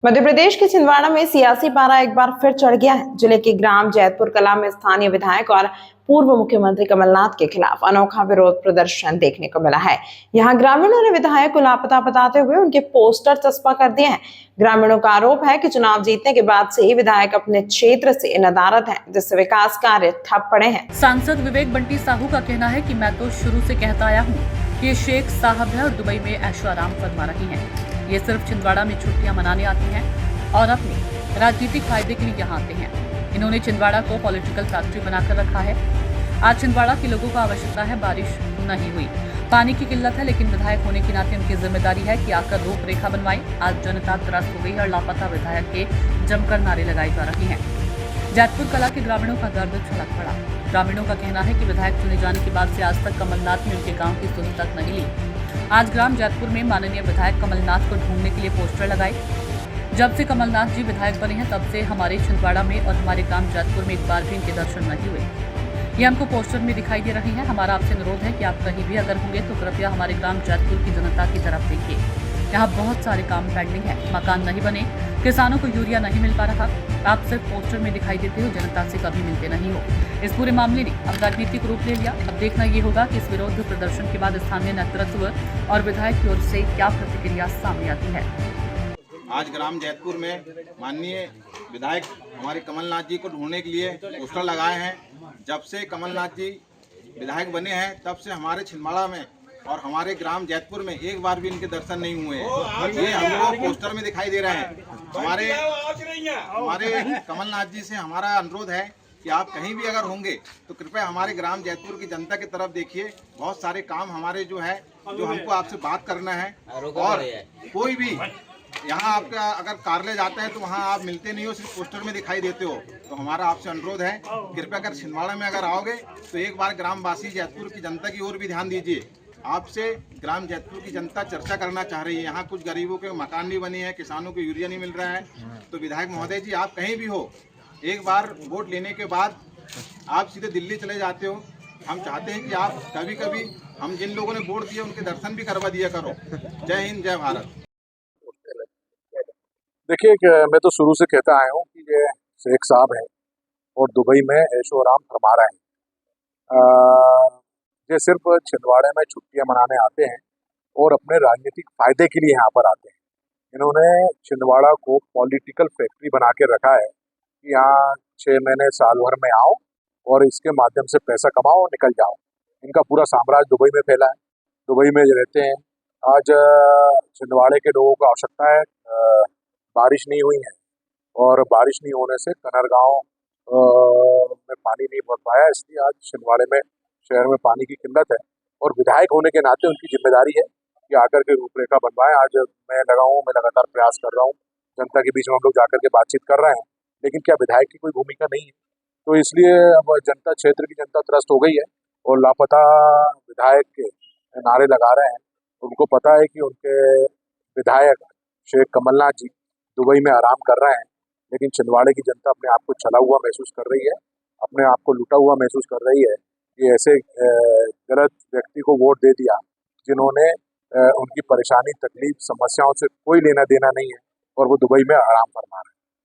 मध्य प्रदेश के छिंदवाड़ा में सियासी पारा एक बार फिर चढ़ गया है। जिले के ग्राम जैतपुर कला में स्थानीय विधायक और पूर्व मुख्यमंत्री कमलनाथ के खिलाफ अनोखा विरोध प्रदर्शन देखने को मिला है। यहां ग्रामीणों ने विधायक को लापता बताते हुए उनके पोस्टर चस्पा कर दिए हैं। ग्रामीणों का आरोप है कि चुनाव जीतने के बाद से ही विधायक अपने क्षेत्र से नदारद है, जिससे विकास कार्य ठप पड़े हैं। सांसद विवेक बंटी साहू का कहना है कि मैं तो शुरू से कहता आया हूँ कि ये शेख साहब है और दुबई में ऐशो आराम फरमा रही हैं। ये सिर्फ छिंदवाड़ा में छुट्टियां मनाने आते हैं और अपने राजनीतिक फायदे के लिए यहाँ आते हैं। इन्होंने छिंदवाड़ा को पॉलिटिकल फैक्ट्री बनाकर रखा है। आज छिंदवाड़ा के लोगों को आवश्यकता है, बारिश नहीं हुई, पानी की किल्लत है, लेकिन विधायक होने के नाते उनकी जिम्मेदारी है कि आकर रूपरेखा बनवाएं। आज जनता त्रस्त हो गई है और लापता विधायक के जमकर नारे लगाए जा रहे हैं। जैतपुर कला के ग्रामीणों का दर्द छलक पड़ा। ग्रामीणों का कहना है कि विधायक चुने जाने के बाद से आज तक कमलनाथ ने उनके गांव की सुध तक नहीं ली। आज ग्राम जैतपुर में माननीय विधायक कमलनाथ को ढूंढने के लिए पोस्टर लगाए। जब से कमलनाथ जी विधायक बने हैं तब से हमारे छिंदवाड़ा में और हमारे ग्राम जैतपुर में एक बार भी इनके दर्शन नहीं हुए। ये हमको पोस्टर में दिखाई दे रहे हैं। हमारा आपसे अनुरोध है कि आप कहीं भी अगर होंगे तो कृपया हमारे ग्राम जैतपुर की जनता की तरफ देखिए। यहाँ बहुत सारे काम पेंडिंग है, मकान नहीं बने, किसानों को यूरिया नहीं मिल पा रहा। आप सिर्फ पोस्टर में दिखाई देते हो, जनता से कभी मिलते नहीं हो। इस पूरे मामले ने अब राजनीतिक रूप ले लिया। अब देखना ये होगा कि इस विरोध प्रदर्शन के बाद स्थानीय नेतृत्व और विधायक की ओर से क्या प्रतिक्रिया सामने आती है। आज ग्राम जैतपुर में माननीय विधायक हमारे कमलनाथ जी को ढूंढने के लिए पोस्टर लगाए हैं। जब से कमलनाथ जी विधायक बने हैं तब से हमारे छिंदवाड़ा में और हमारे ग्राम जैतपुर में एक बार भी इनके दर्शन नहीं हुए हैं। ये हमको पोस्टर में दिखाई दे रहे हैं। हमारे कमलनाथ जी से हमारा अनुरोध है कि आप कहीं भी अगर होंगे तो कृपया हमारे ग्राम जैतपुर की जनता की तरफ देखिए। बहुत सारे काम हमारे जो हमको आपसे बात करना है। और कोई भी यहाँ आपका अगर कार्यालय जाता है तो वहाँ आप मिलते नहीं हो, सिर्फ पोस्टर में दिखाई देते हो। तो हमारा आपसे अनुरोध है, कृपया अगर छिंदवाड़ा में अगर आओगे तो एक बार ग्रामवासी जैतपुर की जनता की ओर भी ध्यान दीजिए। आपसे ग्राम जैतपुर की जनता चर्चा करना चाह रही है। यहाँ कुछ गरीबों के मकान नहीं बने हैं, किसानों को यूरिया नहीं मिल रहा है। तो विधायक महोदय जी, आप कहीं भी हो, एक बार वोट लेने के बाद आप सीधे दिल्ली चले जाते हो। हम चाहते हैं कि आप कभी कभी हम जिन लोगों ने वोट दिए उनके दर्शन भी करवा दिया करो। जय हिंद, जय भारत। देखिए, मैं तो शुरू से कहता आया हूँ कि ये शेख साहब हैं और दुबई में ऐशो आराम फरमा रहे हैं। ये सिर्फ छिंदवाड़े में छुट्टियां मनाने आते हैं और अपने राजनीतिक फायदे के लिए यहाँ पर आते हैं। इन्होंने छिंदवाड़ा को पॉलिटिकल फैक्ट्री बना के रखा है कि यहाँ 6 महीने साल भर में आओ और इसके माध्यम से पैसा कमाओ और निकल जाओ। इनका पूरा साम्राज्य दुबई में फैला है, दुबई में रहते हैं। आज छिंदवाड़े के लोगों को आवश्यकता है, बारिश नहीं हुई है और बारिश नहीं होने से कनरगांव में पानी नहीं भर पाया, इसलिए आज छिंदवाड़े में शहर में पानी की किल्लत है। और विधायक होने के नाते उनकी जिम्मेदारी है कि आकर के रूपरेखा बनवाएं। आज मैं लगा हूँ, मैं लगातार प्रयास कर रहा हूँ, जनता के बीच में हम लोग जाकर के बातचीत कर रहे हैं, लेकिन क्या विधायक की कोई भूमिका नहीं है। तो इसलिए अब जनता, क्षेत्र की जनता त्रस्त हो गई है और लापता विधायक के नारे लगा रहे हैं। उनको पता है कि उनके विधायक शेख कमलनाथ जी दुबई में आराम कर रहे हैं, लेकिन छिंदवाड़े की जनता अपने आप को छला हुआ महसूस कर रही है, अपने आप को लूटा हुआ महसूस कर रही है कि ऐसे गलत व्यक्ति को वोट दे दिया जिन्होंने उनकी परेशानी, तकलीफ, समस्याओं से कोई लेना देना नहीं है और वो दुबई में आराम फरमा रहे हैं।